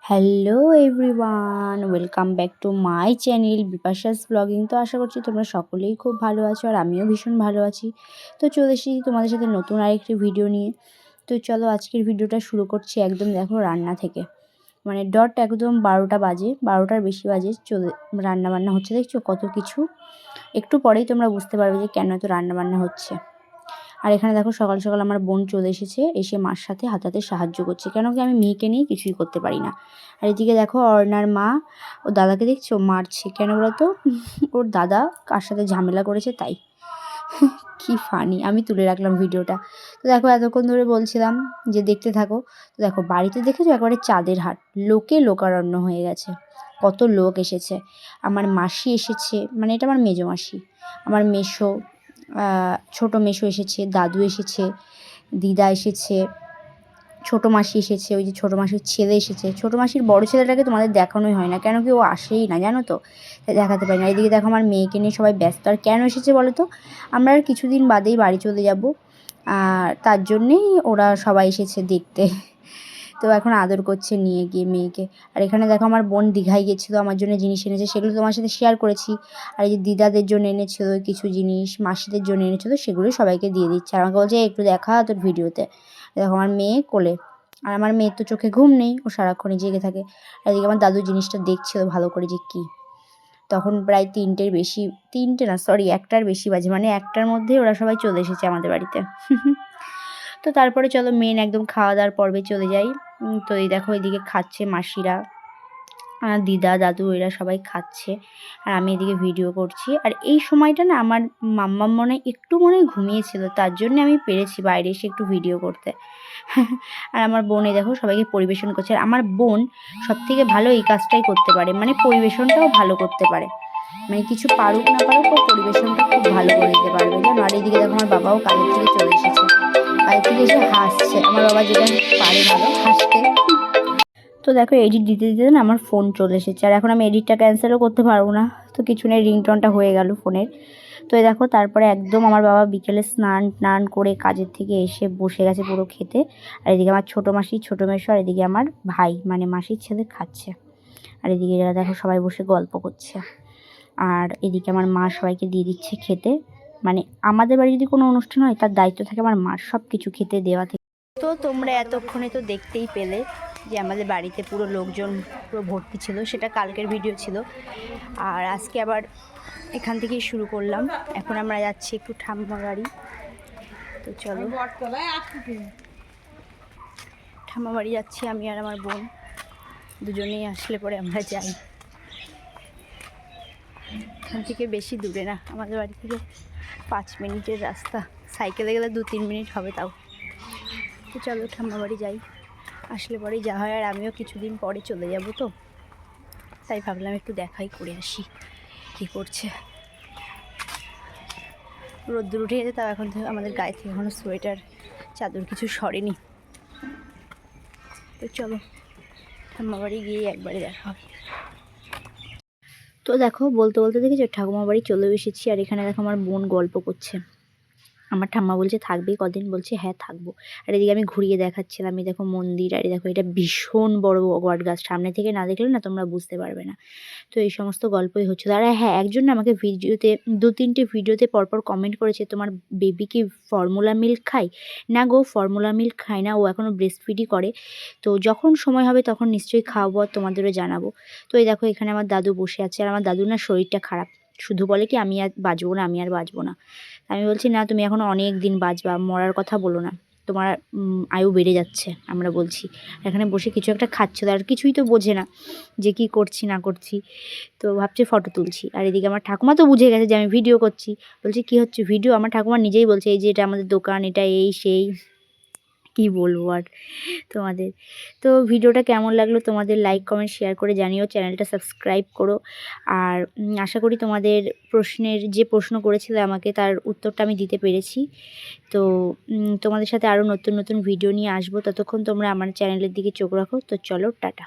Hello everyone, welcome back to my channel Bipasha's blogging. তো আশা করছি তোমরা সকলেই খুব ভালো আছো আর আমিও ভীষণ ভালো আছি। তো চলে এসেছি তোমাদের সাথে নতুন আরেকটি ভিডিও নিয়ে। তো চলো আজকের ভিডিওটা শুরু করছি একদম দেখো রান্না থেকে, মানে ডট একদম 12টা বাজে, 12টার বেশি বাজে রান্না বান্না হচ্ছে। দেখছো কত কিছু, একটু পরেই তোমরা বুঝতে পারবে যে কেন এত রান্না বান্না হচ্ছে। আর এখানে দেখো সকাল সকাল আমার বোন চলে এসেছে, এসে মার সাথে হাতে হাতে সাহায্য করছে, কেন কি আমি মেয়েকে নিয়ে কিছুই করতে পারি না। আর এদিকে দেখো অর্ণার মা ও দাদাকে দেখছো মারছে, কেন বলতো ওর দাদা কার সাথে ঝামেলা করেছে তাই। কি ফানি, আমি তুলে রাখলাম ভিডিওটা। তো দেখো এতক্ষণ ধরে বলছিলাম যে দেখতে থাকো। তো দেখো বাড়িতে দেখেছো একেবারে চাঁদের হাট, লোকে লোকারণ্য হয়ে গেছে, কত লোক এসেছে। আমার মাসি এসেছে, মানে এটা আমার মেজো মাসি, আমার মেসো, ছোটো মেসো এসেছে, দাদু এসেছে, দিদা এসেছে, ছোটো মাসি এসেছে, ওই যে ছোটো মাসির ছেলে এসেছে। ছোটো মাসির বড় ছেলেটাকে তোমাদের দেখানোই হয় না, কেন কি ও আসেই না জানো তো, দেখাতে পারি না। এদিকে দেখো আমার মেয়েকে নিয়ে সবাই ব্যস্ত। আর কেন এসেছে বলো তো, আমরা আর কিছুদিন বাদেই বাড়ি চলে যাব, আর তার জন্যেই ওরা সবাই এসেছে দেখতে। তো এখন আদর করছে নিয়ে গিয়ে মেয়েকে। আর এখানে দেখো আমার বোন দীঘায় গেছিলো, আমার জন্য জিনিস এনেছে, সেগুলো তোমার সাথে শেয়ার করেছি। আর এই যে দিদাদের জন্য এনেছিল কিছু জিনিস, মাসিদের জন্য এনেছিল, সেগুলো সবাইকে দিয়ে দিচ্ছে। আর আমাকে বলছে একটু দেখা তোর ভিডিওতে। দেখো আমার মেয়ে কোলে, আর আমার মেয়ের তো চোখে ঘুম নেই, ও সারাক্ষণই জেগে থাকে। আর এদিকে আমার দাদু জিনিসটা দেখছিল ভালো করে যে কী। তখন প্রায় 3টের বেশি, 3টে না সরি 1টার বেশি বাজে, মানে 1টার মধ্যেই ওরা সবাই চলে এসেছে আমাদের বাড়িতে। তো তারপরে চলো মেন একদম খাওয়া দাওয়ার পর্বে চলে যাই। তো এই দেখো এদিকে খাচ্ছে মাসিরা, দিদা দাদু এরা সবাই খাচ্ছে, আর আমি এদিকে ভিডিও করছি। আর এই সময়টা না আমার মাম্মাম মনে হয় ঘুমিয়েছিল, তার জন্য আমি পেরেছি বাইরে এসে একটু ভিডিও করতে। আর আমার বোন দেখো সবাইকে পরিবেশন করছে। আর আমার বোন সবথেকে ভালো এই কাজটাই করতে পারে, মানে পরিবেশনটাও ভালো করতে পারে, মানে কিছু পারুক না পারুক ও পরিবেশনটা খুব ভালো করে দিতে পারবে জানো। আর এইদিকে দেখো আমার বাবাও কাজের থেকে চলে এসেছে, কাজের থেকে এসে হাসছে। আমার বাবা যেটা পারে ভালো হাসতে। তো দেখো এডিট দিতে দিতে না আমার ফোন চলে এসেছে, আর এখন আমি এডিটটা ক্যান্সেলও করতে পারবো না, তো কিছু নেই, রিংটোনটা হয়ে গেল ফোনের। তো এই দেখো তারপরে একদম আমার বাবা বিকেলে স্নান টান করে কাজের থেকে এসে বসে গেছে পুরো খেতে। আর এদিকে আমার ছোটো মাসি, ছোটো মেসো, আর এদিকে আমার ভাই মানে মাসির ছেলে খাচ্ছে। আর এদিকে এরা দেখো সবাই বসে গল্প করছে। আর এদিকে আমার মা সবাইকে দিয়ে দিচ্ছে খেতে, মানে আমাদের বাড়ি যদি কোনো অনুষ্ঠান হয় তার দায়িত্ব থাকে আমার মার সব কিছু খেতে দেওয়া থেকে। তো তোমরা এতক্ষণে তো দেখতেই পেলে যে আমাদের বাড়িতে পুরো লোকজন পুরো ভর্তি ছিল, সেটা কালকের ভিডিও ছিল। আর আজকে আবার এখান থেকেই শুরু করলাম। এখন আমরা যাচ্ছি একটু ঠাম্মা বাড়ি। তো চলো ঠাম্মা বাড়ি যাচ্ছি আমি আর আমার বোন, দুজনেই আসলে পরে আমরা যাই। এখান থেকে বেশি দূরে না, আমাদের বাড়ি থেকে 5 মিনিটের রাস্তা, সাইকেলে গেলে 2-3 মিনিট হবে তাও। তো চলো ঠাম্মা বাড়ি যাই, আসলে পরেই যা হয়। আর আমিও কিছুদিন পরে চলে যাব, তো তাই ভাবলাম একটু দেখাই করে আসি কী করছে। রোদ্দুর উঠে গেছে, তাও এখন থেকে আমাদের গায়ে থেকে এখনও সোয়েটার চাদর কিছু সরেনি। তো চলো ঠাম্মা বাড়ি গিয়ে একবারে দেখা হবে। তো দেখো বলতে বলতে দেখেছো ঠাকুমা বাড়ি চলে এসেছি। আর এখানে দেখো আমার বোন গল্প করছে, আমার ঠাম্মা বলছে থাকবি কদিন, বলছে হ্যাঁ থাকবো। আর এদিকে আমি ঘুরিয়ে দেখাচ্ছিলাম, এই দেখো মন্দির, আর দেখো এটা ভীষণ বড় বট গাছ, সামনে থেকে না দেখলে না তোমরা বুঝতে পারবে না। তো এই সমস্ত গল্পই হচ্ছিল। আর হ্যাঁ একজন না আমাকে ভিডিওতে 2-3টে ভিডিওতে পরপর কমেন্ট করেছে, তোমার বেবি কি ফর্মুলা মিল্ক খায়? না গো, ফর্মুলা মিল্ক খায় না, ও এখনও ব্রেস্ট ফিডই করে। তো যখন সময় হবে তখন নিশ্চয়ই খাওয়াবো আর তোমাদেরও জানাবো। তো এই দেখো এখানে আমার দাদু বসে আছে, আর আমার দাদুর না শরীরটা খারাপ, শুধু বলে কি আমি আর বাঁচবো না, আমি আর বাঁচবো না। আমি বলছি না তুমি এখনও অনেক দিন বাঁচবা, মরার কথা বলো না, তোমার আয়ু বেড়ে যাচ্ছে আমরা বলছি। এখানে বসে কিছু একটা খাচ্ছে, আর কিছুই তো বোঝে না যে কী করছি না করছি, তো ভাবছে ফটো তুলছি। আর এদিকে আমার ঠাকুমা তো বুঝে গেছে যে আমি ভিডিও করছি, বলছি কী হচ্ছে ভিডিও? আমার ঠাকুমা নিজেই বলছে এই যে এটা আমাদের দোকান, এটা এই সেই, কী বলবো আর তোমাদের। তো ভিডিওটা কেমন লাগলো তোমাদের লাইক কমেন্ট শেয়ার করে জানিও, চ্যানেলটা সাবস্ক্রাইব করো। আর আশা করি তোমাদের যে প্রশ্ন করেছিলে আমাকে তার উত্তরটা আমি দিতে পেরেছি। তো তোমাদের সাথে আরও নতুন নতুন ভিডিও নিয়ে আসবো, ততক্ষণ তোমরা আমার চ্যানেলের দিকে চোখ রাখো। তো চলো টাটা।